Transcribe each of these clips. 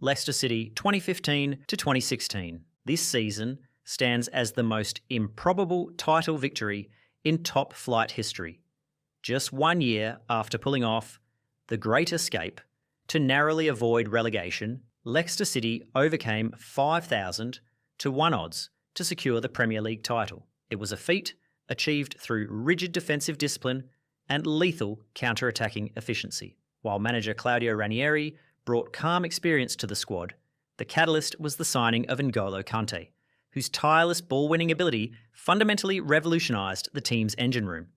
Leicester City 2015 to 2016. This season stands as the most improbable title victory in top-flight history. Just 1 year after pulling off the Great Escape to narrowly avoid relegation, Leicester City overcame 5,000 to 1 odds to secure the Premier League title. It was a feat achieved through rigid defensive discipline and lethal counter-attacking efficiency. While manager Claudio Ranieri brought calm experience to the squad, the catalyst was the signing of N'Golo Kante, whose tireless ball-winning ability fundamentally revolutionised the team's engine room.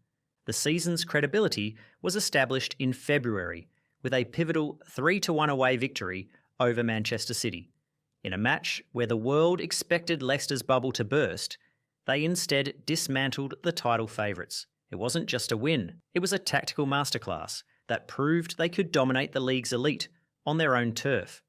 The season's credibility was established in February with a pivotal 3-1 away victory over Manchester City. In a match where the world expected Leicester's bubble to burst, they instead dismantled the title favourites. It wasn't just a win, it was a tactical masterclass that proved they could dominate the league's elite on their own turf.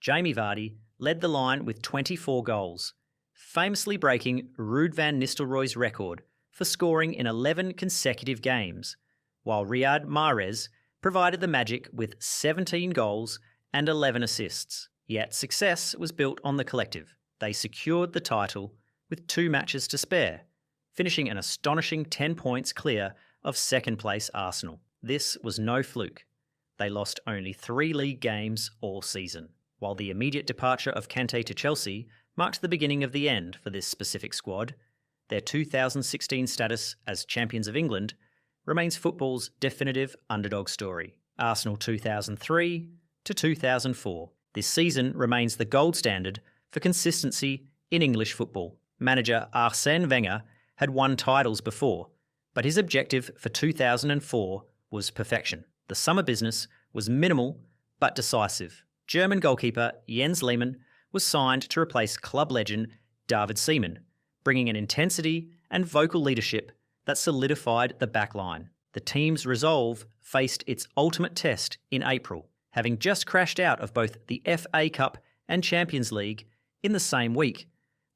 Jamie Vardy led the line with 24 goals, famously breaking Ruud van Nistelrooy's record for scoring in 11 consecutive games, while Riyad Mahrez provided the Magic with 17 goals and 11 assists. Yet success was built on the collective. They secured the title with 2 matches to spare, finishing an astonishing 10 points clear of second-place Arsenal. This was no fluke. They lost only 3 league games all season. While the immediate departure of Kante to Chelsea marked the beginning of the end for this specific squad, their 2016 status as champions of England remains football's definitive underdog story. Arsenal 2003 to 2004. This season remains the gold standard for consistency in English football. Manager Arsène Wenger had won titles before, but his objective for 2004 was perfection. The summer business was minimal but decisive. German goalkeeper Jens Lehmann was signed to replace club legend David Seaman, bringing an intensity and vocal leadership that solidified the back line. The team's resolve faced its ultimate test in April, having just crashed out of both the FA Cup and Champions League in the same week.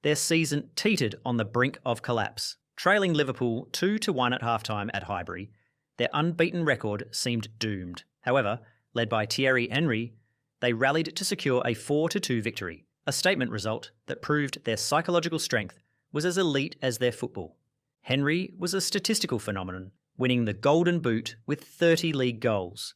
Their season teetered on the brink of collapse. Trailing Liverpool 2-1 at halftime at Highbury, their unbeaten record seemed doomed. However, led by Thierry Henry, they rallied to secure a 4-2 victory, a statement result that proved their psychological strength was as elite as their football. Henry was a statistical phenomenon, winning the Golden Boot with 30 league goals,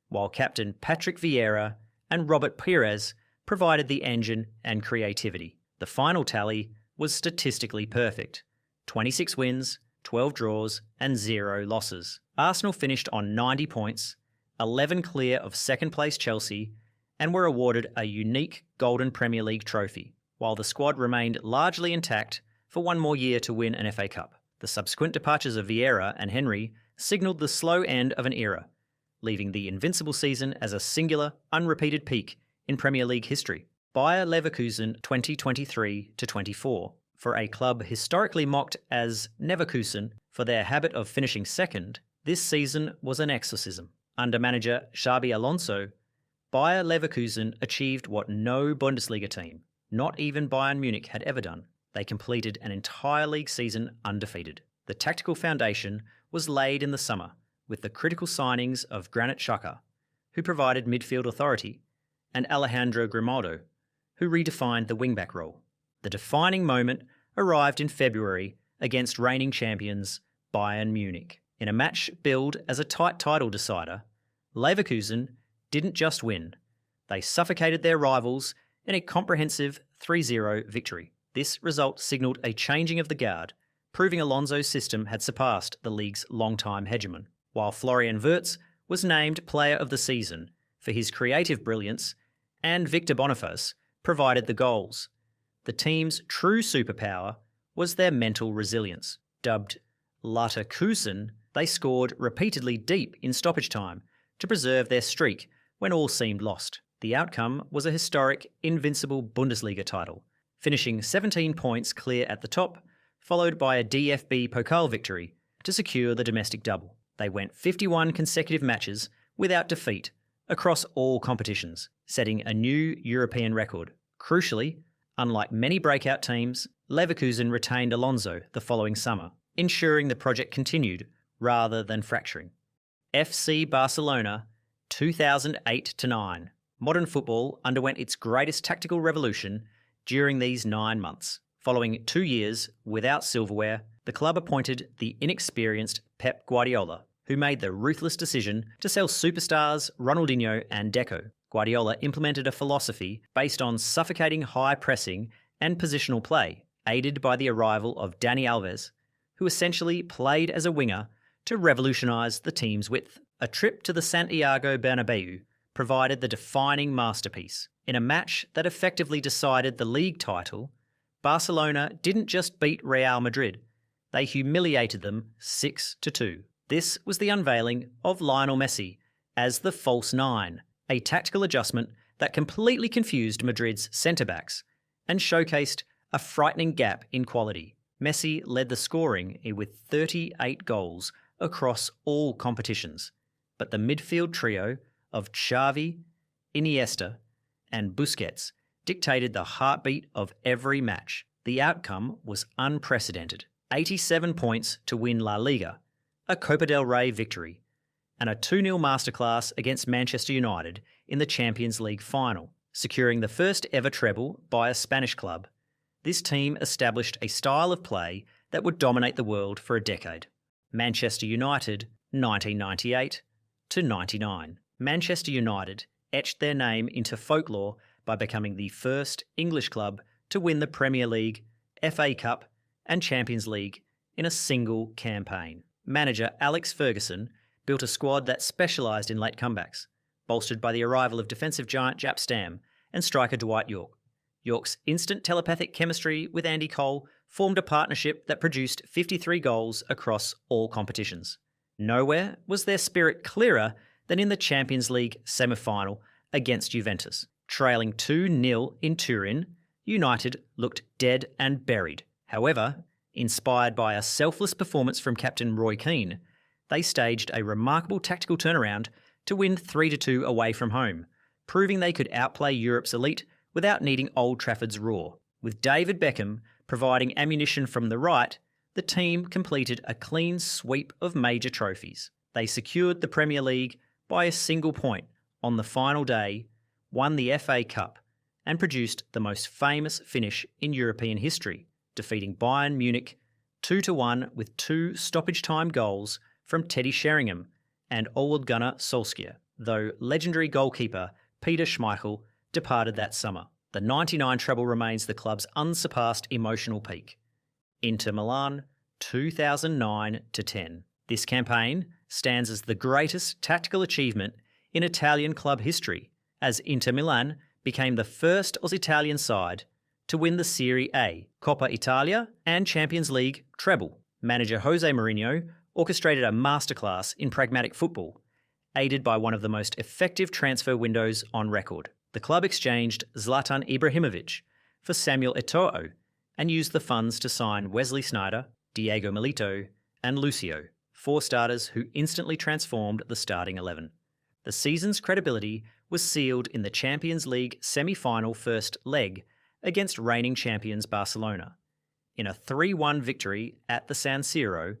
while captain Patrick Vieira and Robert Pires provided the engine and creativity. The final tally was statistically perfect: 26 wins, 12 draws, and 0 losses. Arsenal finished on 90 points, 11 clear of second-place Chelsea, and were awarded a unique Golden Premier League trophy, while the squad remained largely intact for 1 more year to win an FA Cup. The subsequent departures of Vieira and Henry signalled the slow end of an era, leaving the Invincible season as a singular, unrepeated peak in Premier League history. Bayer Leverkusen 2023-24. For a club historically mocked as Neverkusen for their habit of finishing second, this season was an exorcism. Under manager Xabi Alonso, Bayer Leverkusen achieved what no Bundesliga team, not even Bayern Munich, had ever done. They completed an entire league season undefeated. The tactical foundation was laid in the summer with the critical signings of Granit Xhaka, who provided midfield authority, and Alejandro Grimaldo, who redefined the wingback role. The defining moment arrived in February against reigning champions Bayern Munich. In a match billed as a tight title decider, Leverkusen didn't just win, they suffocated their rivals in a comprehensive 3-0 victory. This result signalled a changing of the guard, proving Alonso's system had surpassed the league's long-time hegemon. While Florian Wirtz was named Player of the Season for his creative brilliance, and Victor Boniface provided the goals. The team's true superpower was their mental resilience. Dubbed Leverkusen, they scored repeatedly deep in stoppage time to preserve their streak when all seemed lost. The outcome was a historic, invincible Bundesliga title, finishing 17 points clear at the top, followed by a DFB Pokal victory to secure the domestic double. They went 51 consecutive matches without defeat across all competitions, setting a new European record. Crucially, unlike many breakout teams, Leverkusen retained Alonso the following summer, ensuring the project continued rather than fracturing. FC Barcelona 2008-9. Modern football underwent its greatest tactical revolution during these 9 months. Following 2 years without silverware, the club appointed the inexperienced Pep Guardiola, who made the ruthless decision to sell superstars Ronaldinho and Deco. Guardiola implemented a philosophy based on suffocating high pressing and positional play, aided by the arrival of Dani Alves, who essentially played as a winger to revolutionise the team's width. A trip to the Santiago Bernabeu provided the defining masterpiece. In a match that effectively decided the league title, Barcelona didn't just beat Real Madrid, they humiliated them 6-2. This was the unveiling of Lionel Messi as the false nine, a tactical adjustment that completely confused Madrid's centre-backs and showcased a frightening gap in quality. Messi led the scoring with 38 goals across all competitions, but the midfield trio of Xavi, Iniesta, and Busquets dictated the heartbeat of every match. The outcome was unprecedented. 87 points to win La Liga, a Copa del Rey victory, and a 2-0 masterclass against Manchester United in the Champions League final. Securing the first ever treble by a Spanish club, this team established a style of play that would dominate the world for a decade. Manchester United, 1998-99. Manchester United etched their name into folklore by becoming the first English club to win the Premier League, FA Cup, and Champions League in a single campaign. Manager Alex Ferguson built a squad that specialised in late comebacks, bolstered by the arrival of defensive giant Jaap Stam and striker Dwight Yorke. Yorke's instant telepathic chemistry with Andy Cole formed a partnership that produced 53 goals across all competitions. Nowhere was their spirit clearer than in the Champions League semi-final against Juventus. Trailing 2-0 in Turin, United looked dead and buried. However, inspired by a selfless performance from captain Roy Keane, they staged a remarkable tactical turnaround to win 3-2 away from home, proving they could outplay Europe's elite without needing Old Trafford's roar. With David Beckham providing ammunition from the right, the team completed a clean sweep of major trophies. They secured the Premier League by a single point on the final day, won the FA Cup, and produced the most famous finish in European history, defeating Bayern Munich 2-1 with 2 stoppage-time goals from Teddy Sheringham and Ole Gunnar Solskjaer, though legendary goalkeeper Peter Schmeichel departed that summer. The 99 treble remains the club's unsurpassed emotional peak. Inter Milan, 2009-10. This campaign stands as the greatest tactical achievement in Italian club history, as Inter Milan became the first Italian side to win the Serie A, Coppa Italia, and Champions League treble. Manager Jose Mourinho orchestrated a masterclass in pragmatic football, aided by one of the most effective transfer windows on record. The club exchanged Zlatan Ibrahimovic for Samuel Eto'o and used the funds to sign Wesley Sneijder, Diego Milito, and Lucio, 4 starters who instantly transformed the starting 11. The season's credibility was sealed in the Champions League semi-final first leg against reigning champions Barcelona. In a 3-1 victory at the San Siro,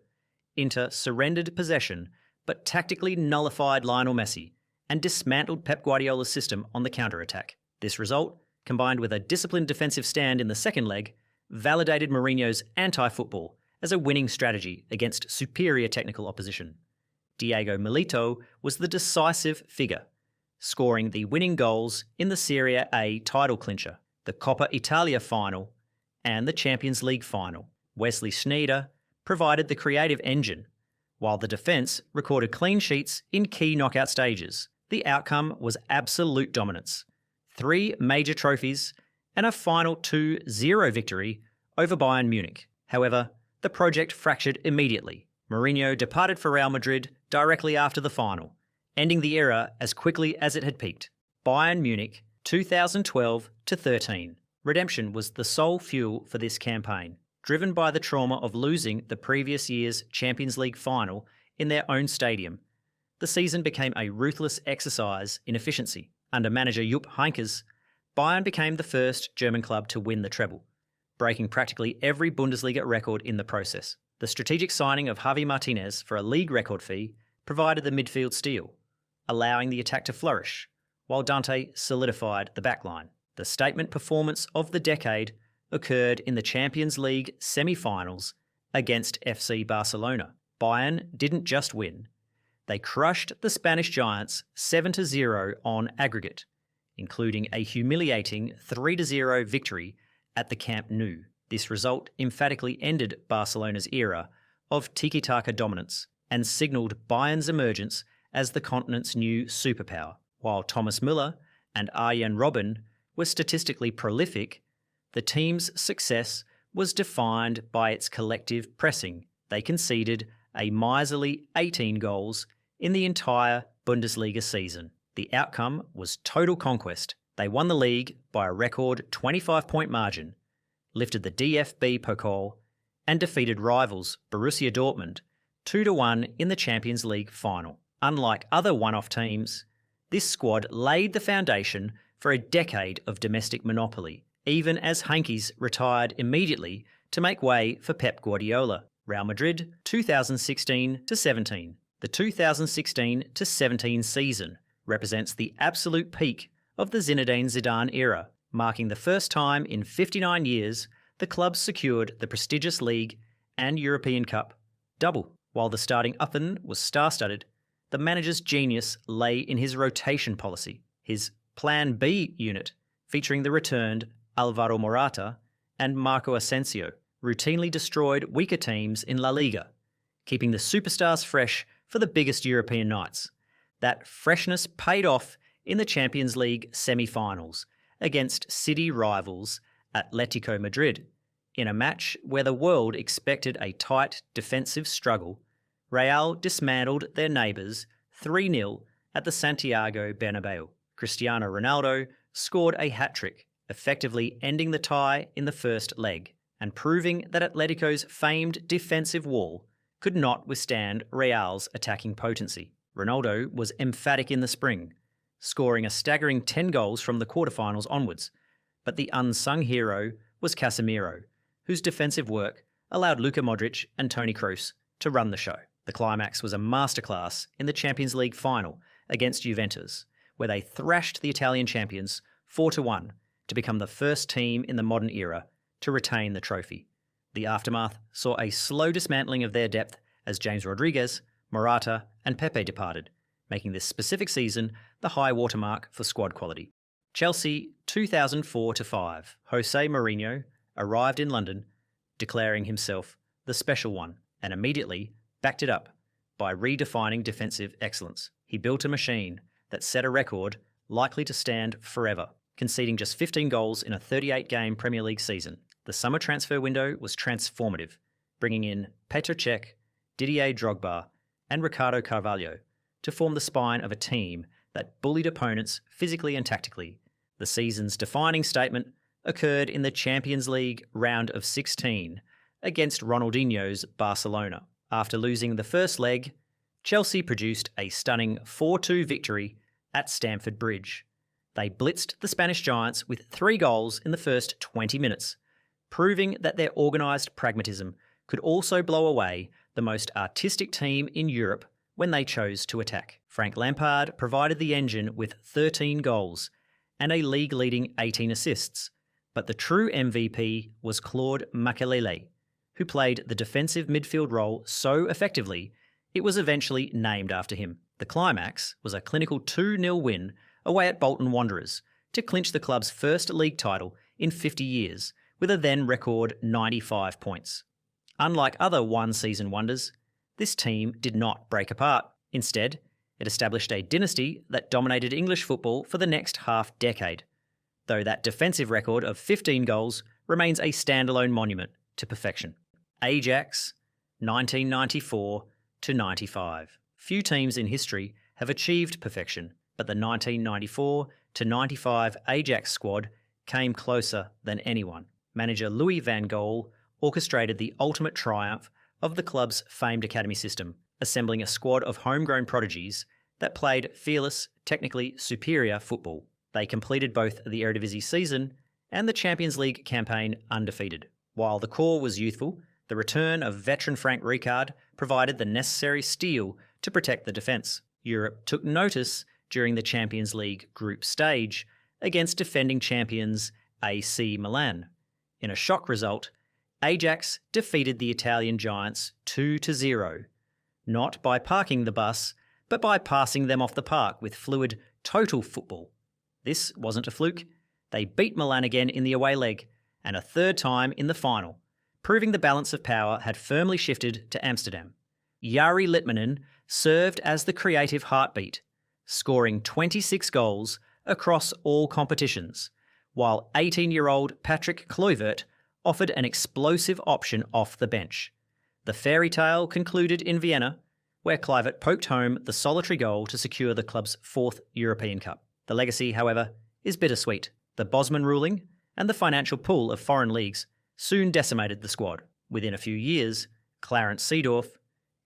Inter surrendered possession but tactically nullified Lionel Messi and dismantled Pep Guardiola's system on the counter-attack. This result, combined with a disciplined defensive stand in the second leg, validated Mourinho's anti-football as a winning strategy against superior technical opposition. Diego Milito was the decisive figure, scoring the winning goals in the Serie A title clincher, the Coppa Italia final, and the Champions League final. Wesley Sneijder provided the creative engine, while the defence recorded clean sheets in key knockout stages. The outcome was absolute dominance. 3 major trophies and a final 2-0 victory over Bayern Munich. However, the project fractured immediately. Mourinho departed for Real Madrid directly after the final, ending the era as quickly as it had peaked. Bayern Munich, 2012-13. Redemption was the sole fuel for this campaign, driven by the trauma of losing the previous year's Champions League final in their own stadium. The season became a ruthless exercise in efficiency. Under manager Jupp Heynckes, Bayern became the first German club to win the treble, breaking practically every Bundesliga record in the process. The strategic signing of Javi Martinez for a league record fee provided the midfield steel, allowing the attack to flourish, while Dante solidified the backline. The statement performance of the decade occurred in the Champions League semi-finals against FC Barcelona. Bayern didn't just win. They crushed the Spanish giants 7-0 on aggregate, including a humiliating 3-0 victory at the Camp Nou. This result emphatically ended Barcelona's era of tiki-taka dominance and signalled Bayern's emergence as the continent's new superpower. While Thomas Müller and Arjen Robben were statistically prolific, the team's success was defined by its collective pressing. They conceded a miserly 18 goals in the entire Bundesliga season. The outcome was total conquest. They won the league by a record 25-point margin, lifted the DFB Pokal, and defeated rivals Borussia Dortmund 2-1 in the Champions League final. Unlike other one-off teams, this squad laid the foundation for a decade of domestic monopoly, even as Heynckes retired immediately to make way for Pep Guardiola. Real Madrid 2016-17. The 2016-17 season represents the absolute peak of the Zinedine Zidane era, marking the first time in 59 years the club secured the prestigious league and European Cup double. While the starting 11 was star-studded, the manager's genius lay in his rotation policy. His Plan B unit, featuring the returned Alvaro Morata and Marco Asensio, routinely destroyed weaker teams in La Liga, keeping the superstars fresh for the biggest European nights. That freshness paid off in the Champions League semi-finals against city rivals Atletico Madrid. In a match where the world expected a tight defensive struggle, Real dismantled their neighbours 3-0 at the Santiago Bernabeu. Cristiano Ronaldo scored a hat-trick, effectively ending the tie in the first leg and proving that Atletico's famed defensive wall could not withstand Real's attacking potency. Ronaldo was emphatic in the spring, scoring a staggering 10 goals from the quarterfinals onwards, but the unsung hero was Casemiro, whose defensive work allowed Luka Modric and Toni Kroos to run the show. The climax was a masterclass in the Champions League final against Juventus, where they thrashed the Italian champions 4-1 to become the first team in the modern era to retain the trophy. The aftermath saw a slow dismantling of their depth as James Rodriguez, Morata and Pepe departed, making this specific season the high watermark for squad quality. Chelsea 2004-5. Jose Mourinho arrived in London, declaring himself the special one, and immediately backed it up by redefining defensive excellence. He built a machine that set a record likely to stand forever, conceding just 15 goals in a 38-game Premier League season. The summer transfer window was transformative, bringing in Petr Cech, Didier Drogba, and Ricardo Carvalho to form the spine of a team that bullied opponents physically and tactically. The season's defining statement occurred in the Champions League round of 16 against Ronaldinho's Barcelona. After losing the first leg, Chelsea produced a stunning 4-2 victory at Stamford Bridge. They blitzed the Spanish giants with 3 goals in the first 20 minutes, proving that their organised pragmatism could also blow away the most artistic team in Europe when they chose to attack. Frank Lampard provided the engine with 13 goals and a league-leading 18 assists, but the true MVP was Claude Makelele, who played the defensive midfield role so effectively it was eventually named after him. The climax was a clinical 2-0 win away at Bolton Wanderers to clinch the club's first league title in 50 years, with a then record 95 points. Unlike other one-season wonders, this team did not break apart. Instead, it established a dynasty that dominated English football for the next half-decade, though that defensive record of 15 goals remains a standalone monument to perfection. Ajax, 1994-95. Few teams in history have achieved perfection, but the 1994-95 Ajax squad came closer than anyone. Manager Louis van Gaal orchestrated the ultimate triumph of the club's famed academy system, assembling a squad of homegrown prodigies that played fearless, technically superior football. They completed both the Eredivisie season and the Champions League campaign undefeated. While the core was youthful, the return of veteran Frank Rijkaard provided the necessary steel to protect the defence. Europe took notice during the Champions League group stage against defending champions AC Milan. In a shock result, Ajax defeated the Italian giants 2-0, not by parking the bus, but by passing them off the park with fluid total football. This wasn't a fluke. They beat Milan again in the away leg, and a third time in the final, proving the balance of power had firmly shifted to Amsterdam. Jari Litmanen served as the creative heartbeat, scoring 26 goals across all competitions, while 18-year-old Patrick Kluivert offered an explosive option off the bench. The fairy tale concluded in Vienna, where Kluivert poked home the solitary goal to secure the club's 4th European Cup. The legacy, however, is bittersweet. The Bosman ruling and the financial pull of foreign leagues soon decimated the squad. Within a few years, Clarence Seedorf,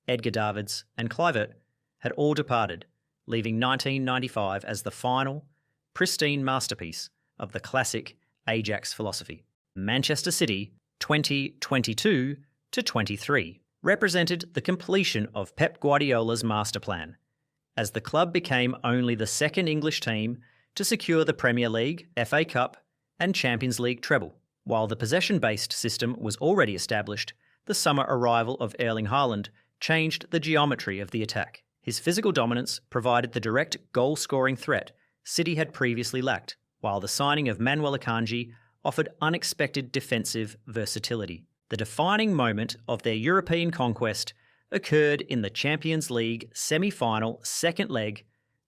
Edgar Davids and Kluivert had all departed, leaving 1995 as the final, pristine masterpiece of the classic Ajax philosophy. Manchester City 2022-23 represented the completion of Pep Guardiola's master plan, as the club became only the second English team to secure the Premier League, FA Cup and Champions League treble. While the possession-based system was already established, the summer arrival of Erling Haaland changed the geometry of the attack. His physical dominance provided the direct goal-scoring threat City had previously lacked, while the signing of Manuel Akanji offered unexpected defensive versatility. The defining moment of their European conquest occurred in the Champions League semi-final second leg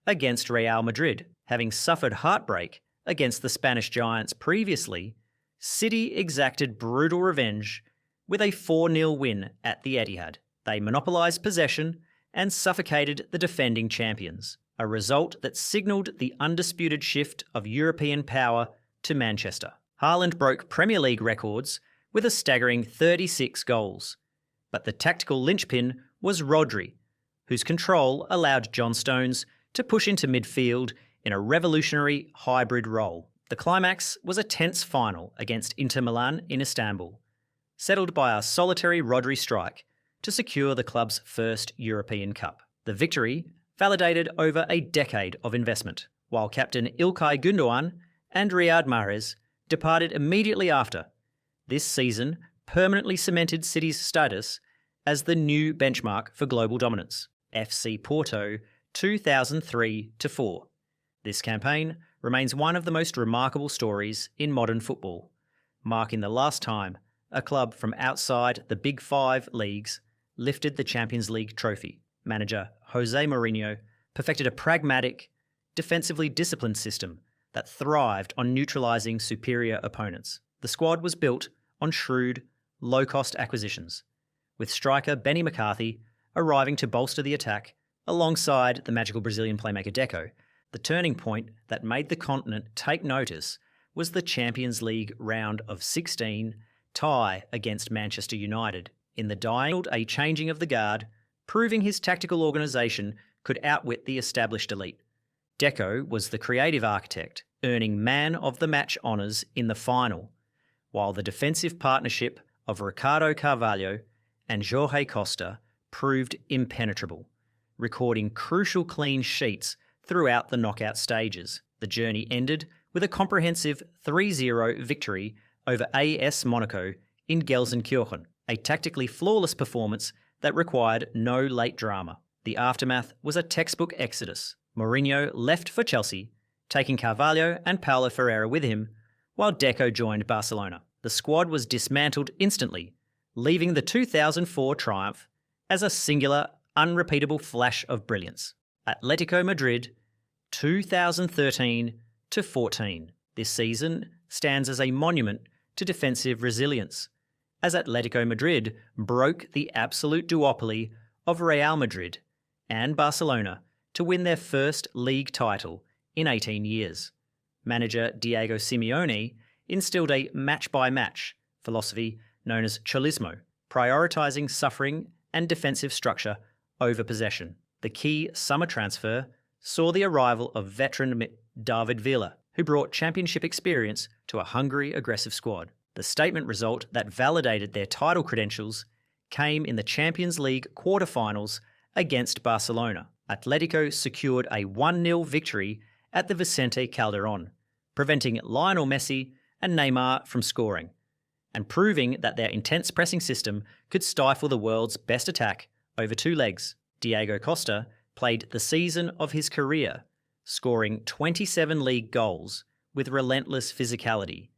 against Real Madrid. Having suffered heartbreak against the Spanish giants previously, City exacted brutal revenge with a 4-0 win at the Etihad. They monopolised possession and suffocated the defending champions, a result that signalled the undisputed shift of European power to Manchester. Haaland broke Premier League records with a staggering 36 goals, but the tactical linchpin was Rodri, whose control allowed John Stones to push into midfield in a revolutionary hybrid role. The climax was a tense final against Inter Milan in Istanbul, settled by a solitary Rodri strike to secure the club's first European Cup. The victory validated over a decade of investment, while captain Ilkay Gundogan and Riyad Mahrez departed immediately after. This season permanently cemented City's status as the new benchmark for global dominance. FC Porto 2003-4. This campaign remains one of the most remarkable stories in modern football, marking the last time a club from outside the Big Five leagues lifted the Champions League trophy. Manager Jose Mourinho perfected a pragmatic, defensively disciplined system that thrived on neutralising superior opponents. The squad was built on shrewd, low-cost acquisitions, with striker Benny McCarthy arriving to bolster the attack alongside the magical Brazilian playmaker Deco. The turning point that made the continent take notice was the Champions League round of 16 tie against Manchester United. In the dying, a changing of the guard, proving his tactical organisation could outwit the established elite. Deco was the creative architect, earning man of the match honours in the final, while the defensive partnership of Ricardo Carvalho and Jorge Costa proved impenetrable, recording crucial clean sheets throughout the knockout stages. The journey ended with a comprehensive 3-0 victory over AS Monaco in Gelsenkirchen, a tactically flawless performance that required no late drama. The aftermath was a textbook exodus. Mourinho left for Chelsea, taking Carvalho and Paulo Ferreira with him, while Deco joined Barcelona. The squad was dismantled instantly, leaving the 2004 triumph as a singular, unrepeatable flash of brilliance. Atletico Madrid 2013-14. This season stands as a monument to defensive resilience, as Atletico Madrid broke the absolute duopoly of Real Madrid and Barcelona to win their first league title in 18 years. Manager Diego Simeone instilled a match-by-match philosophy known as Cholismo, prioritising suffering and defensive structure over possession. The key summer transfer saw the arrival of veteran David Villa, who brought championship experience to a hungry, aggressive squad. The statement result that validated their title credentials came in the Champions League quarter-finals against Barcelona. Atlético secured a 1-0 victory at the Vicente Calderón, preventing Lionel Messi and Neymar from scoring, and proving that their intense pressing system could stifle the world's best attack over 2 legs. Diego Costa played the season of his career, scoring 27 league goals with relentless physicality,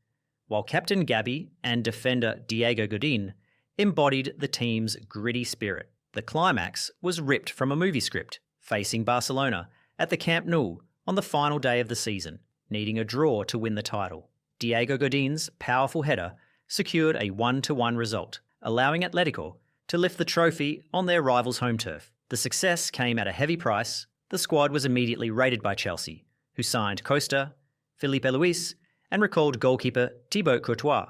while captain Gabby and defender Diego Godin embodied the team's gritty spirit. The climax was ripped from a movie script, facing Barcelona at the Camp Nou on the final day of the season, needing a draw to win the title. Diego Godin's powerful header secured a 1-1 result, allowing Atlético to lift the trophy on their rivals' home turf. The success came at a heavy price. The squad was immediately raided by Chelsea, who signed Costa, Felipe Luis, and recalled goalkeeper Thibaut Courtois,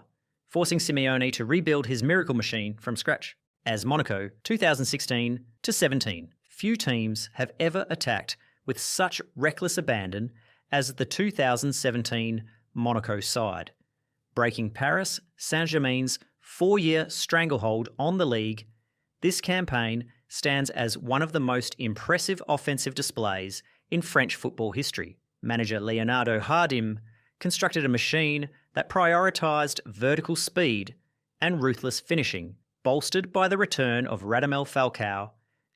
forcing Simeone to rebuild his miracle machine from scratch. AS Monaco 2016-17. Few teams have ever attacked with such reckless abandon as the 2017 Monaco side, breaking Paris Saint-Germain's 4-year stranglehold on the league. This campaign stands as one of the most impressive offensive displays in French football history. Manager Leonardo Jardim constructed a machine that prioritised vertical speed and ruthless finishing, bolstered by the return of Radamel Falcao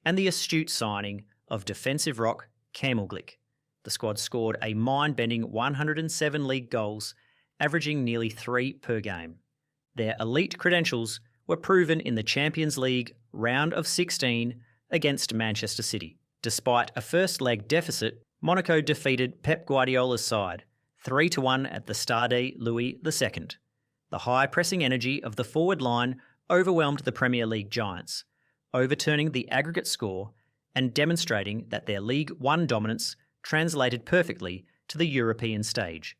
and the astute signing of defensive rock Kamelglick. The squad scored a mind-bending 107 league goals, averaging nearly 3 per game. Their elite credentials were proven in the Champions League round of 16 against Manchester City. Despite a first-leg deficit, Monaco defeated Pep Guardiola's side 3-1 at the Stade Louis II. The high-pressing energy of the forward line overwhelmed the Premier League giants, overturning the aggregate score and demonstrating that their League One dominance translated perfectly to the European stage.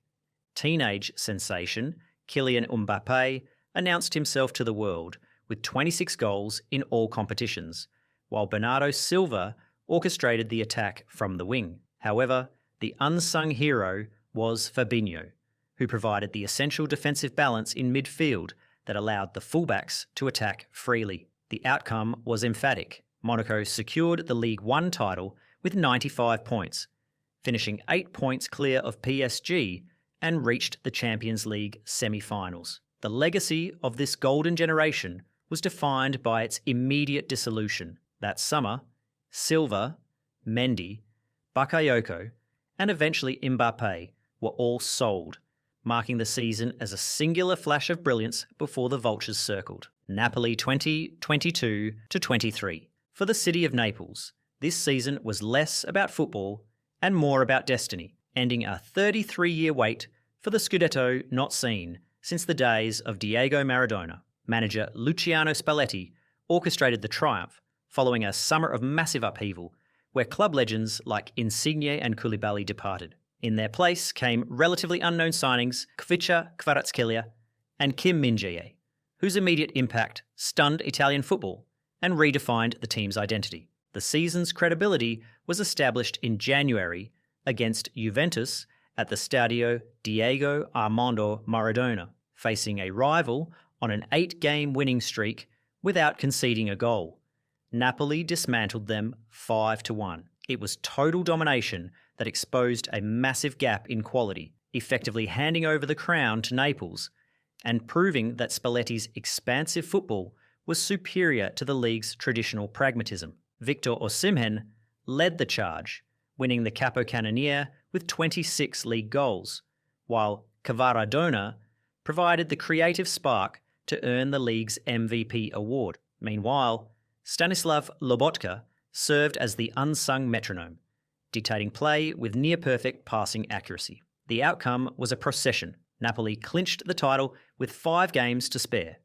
Teenage sensation Kylian Mbappé announced himself to the world with 26 goals in all competitions, while Bernardo Silva orchestrated the attack from the wing. However, the unsung hero was Fabinho, who provided the essential defensive balance in midfield that allowed the fullbacks to attack freely. The outcome was emphatic. Monaco secured the League One title with 95 points, finishing 8 points clear of PSG and reached the Champions League semi-finals. The legacy of this golden generation was defined by its immediate dissolution. That summer, Silva, Mendy, Bakayoko, and eventually Mbappé were all sold, marking the season as a singular flash of brilliance before the vultures circled. Napoli 2022-23. For the city of Naples, this season was less about football and more about destiny, ending a 33-year wait for the Scudetto not seen since the days of Diego Maradona. Manager Luciano Spalletti orchestrated the triumph following a summer of massive upheaval where club legends like Insigne and Koulibaly departed. In their place came relatively unknown signings Kvicha Kvaratskhelia and Kim Min-jae, whose immediate impact stunned Italian football and redefined the team's identity. The season's credibility was established in January against Juventus at the Stadio Diego Armando Maradona, facing a rival on an 8-game winning streak without conceding a goal. Napoli dismantled them 5-1. It was total domination that exposed a massive gap in quality, effectively handing over the crown to Naples and proving that Spalletti's expansive football was superior to the league's traditional pragmatism. Victor Osimhen led the charge, winning the Capocannoniere with 26 league goals, while Kvaradona provided the creative spark to earn the league's MVP award. Meanwhile, Stanislav Lobotka served as the unsung metronome, dictating play with near-perfect passing accuracy. The outcome was a procession. Napoli clinched the title with 5 games to spare,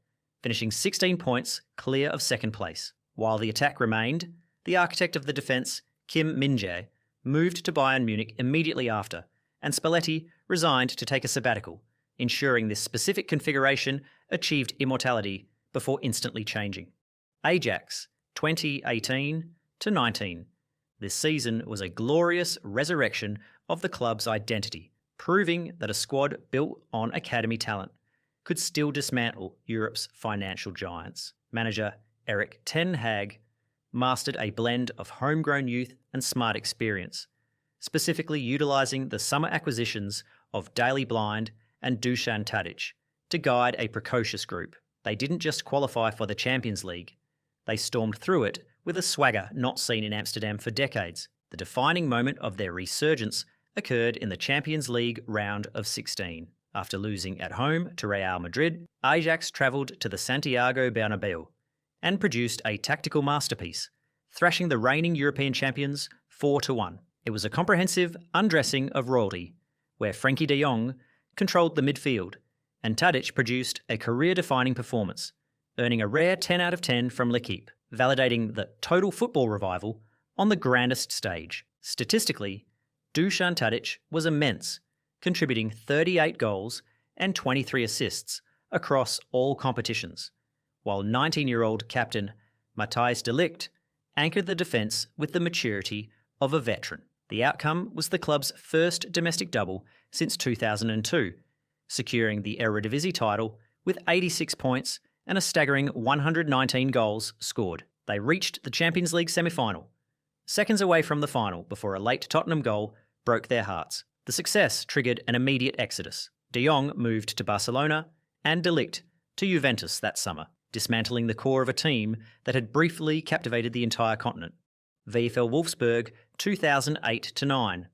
finishing 16 points clear of second place. While the attack remained, the architect of the defence, Kim Min-jae, moved to Bayern Munich immediately after, and Spalletti resigned to take a sabbatical, ensuring this specific configuration achieved immortality before instantly changing. Ajax 2018-19. This season was a glorious resurrection of the club's identity, proving that a squad built on academy talent could still dismantle Europe's financial giants. Manager Erik ten Hag mastered a blend of homegrown youth and smart experience, specifically utilising the summer acquisitions of Daily Blind and Dusan Tadic to guide a precocious group. They didn't just qualify for the Champions League, they stormed through it with a swagger not seen in Amsterdam for decades. The defining moment of their resurgence occurred in the Champions League round of 16. After losing at home to Real Madrid, Ajax travelled to the Santiago Bernabeu and produced a tactical masterpiece, thrashing the reigning European champions 4-1. It was a comprehensive undressing of royalty, where Frenkie de Jong controlled the midfield, and Tadic produced a career-defining performance, earning a rare 10 out of 10 from L'Équipe, validating the total football revival on the grandest stage. Statistically, Dusan Tadic was immense, contributing 38 goals and 23 assists across all competitions, while 19-year-old captain Matthijs de Ligt anchored the defence with the maturity of a veteran. The outcome was the club's first domestic double since 2002, securing the Eredivisie title with 86 points and a staggering 119 goals scored. They reached the Champions League semi-final, seconds away from the final before a late Tottenham goal broke their hearts. The success triggered an immediate exodus. De Jong moved to Barcelona and De Ligt to Juventus that summer, dismantling the core of a team that had briefly captivated the entire continent. VFL Wolfsburg 2008-9.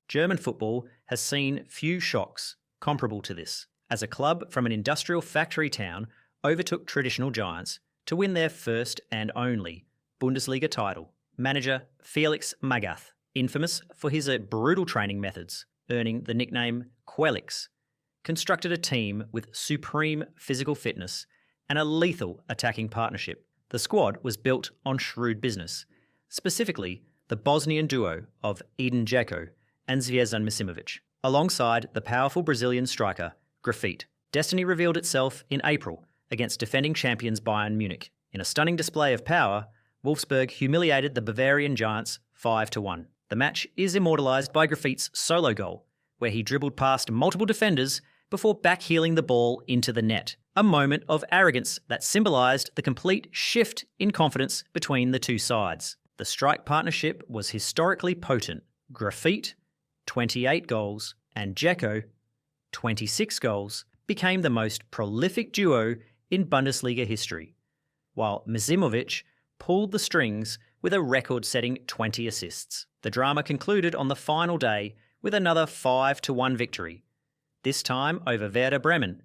German football has seen few shocks comparable to this, as a club from an industrial factory town overtook traditional giants to win their first and only Bundesliga title. Manager Felix Magath, infamous for his brutal training methods, earning the nickname Quelix, constructed a team with supreme physical fitness and a lethal attacking partnership. The squad was built on shrewd business, specifically the Bosnian duo of Edin Dzeko and Zvezdan Misimovic, alongside the powerful Brazilian striker Grafite. Destiny revealed itself in April against defending champions Bayern Munich. In a stunning display of power, Wolfsburg humiliated the Bavarian giants 5-1. The match is immortalised by Grafite's solo goal, where he dribbled past multiple defenders before backheeling the ball into the net, a moment of arrogance that symbolised the complete shift in confidence between the two sides. The strike partnership was historically potent. Grafite, 28 goals, and Dzeko, 26 goals, became the most prolific duo in Bundesliga history, while Misimovic pulled the strings with a record-setting 20 assists. The drama concluded on the final day with another 5-1 victory, this time over Werder Bremen,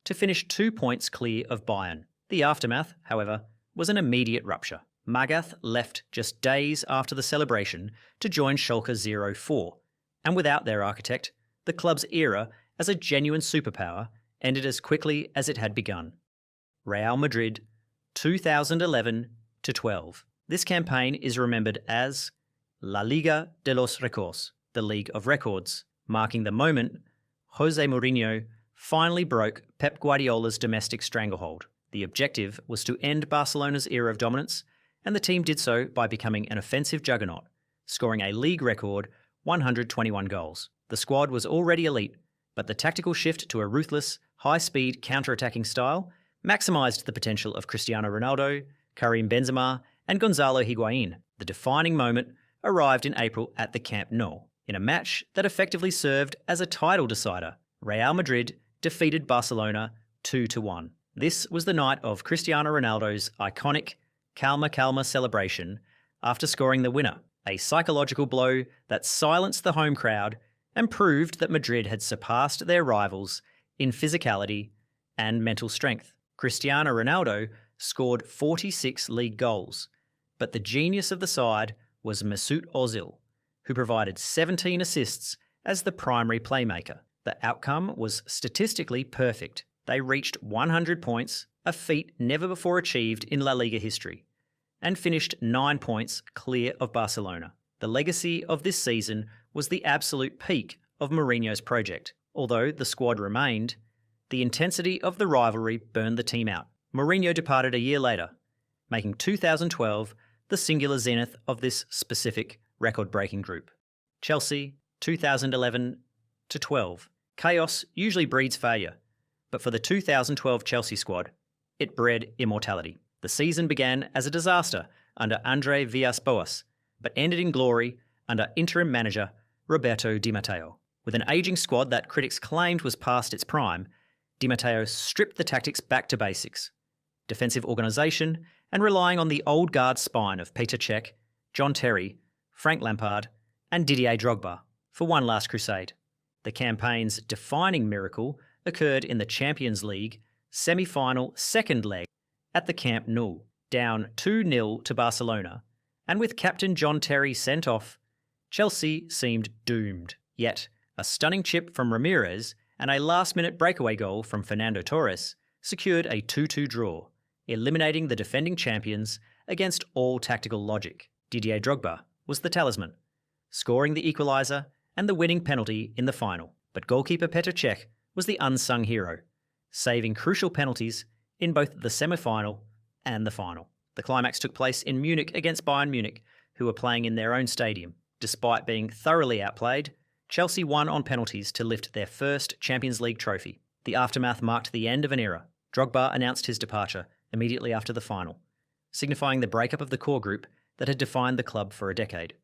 to finish 2 points clear of Bayern. The aftermath, however, was an immediate rupture. Magath left just days after the celebration to join Schalke 04, and without their architect, the club's era as a genuine superpower ended as quickly as it had begun. Real Madrid, 2011-12. This campaign is remembered as La Liga de los Records, the League of Records, marking the moment Jose Mourinho finally broke Pep Guardiola's domestic stranglehold. The objective was to end Barcelona's era of dominance, and the team did so by becoming an offensive juggernaut, scoring a league record 121 goals. The squad was already elite, but the tactical shift to a ruthless, high-speed counter-attacking style maximised the potential of Cristiano Ronaldo, Karim Benzema, and Gonzalo Higuain. The defining moment arrived in April at the Camp Nou, in a match that effectively served as a title decider. Real Madrid defeated Barcelona 2-1. This was the night of Cristiano Ronaldo's iconic Calma Calma celebration after scoring the winner, a psychological blow that silenced the home crowd and proved that Madrid had surpassed their rivals in physicality and mental strength. Cristiano Ronaldo scored 46 league goals, but the genius of the side was Mesut Ozil, who provided 17 assists as the primary playmaker. The outcome was statistically perfect. They reached 100 points, a feat never before achieved in La Liga history, and finished 9 points clear of Barcelona. The legacy of this season was the absolute peak of Mourinho's project. Although the squad remained, the intensity of the rivalry burned the team out. Mourinho departed a year later, making 2012 the singular zenith of this specific record-breaking group. Chelsea, 2011-12. Chaos usually breeds failure, but for the 2012 Chelsea squad, it bred immortality. The season began as a disaster under Andre Villas-Boas, but ended in glory under interim manager Roberto Di Matteo. With an ageing squad that critics claimed was past its prime, Di Matteo stripped the tactics back to basics: defensive organisation and relying on the old guard spine of Peter Cech, John Terry, Frank Lampard and Didier Drogba for one last crusade. The campaign's defining miracle occurred in the Champions League semi-final second leg at the Camp Nou, down 2-0 to Barcelona, and with captain John Terry sent off, Chelsea seemed doomed. Yet, a stunning chip from Ramirez and a last-minute breakaway goal from Fernando Torres secured a 2-2 draw, eliminating the defending champions against all tactical logic. Didier Drogba was the talisman, scoring the equaliser and the winning penalty in the final. But goalkeeper Petr Cech was the unsung hero, saving crucial penalties in both the semi-final and the final. The climax took place in Munich against Bayern Munich, who were playing in their own stadium. Despite being thoroughly outplayed, Chelsea won on penalties to lift their first Champions League trophy. The aftermath marked the end of an era. Drogba announced his departure immediately after the final, signifying the breakup of the core group that had defined the club for a decade.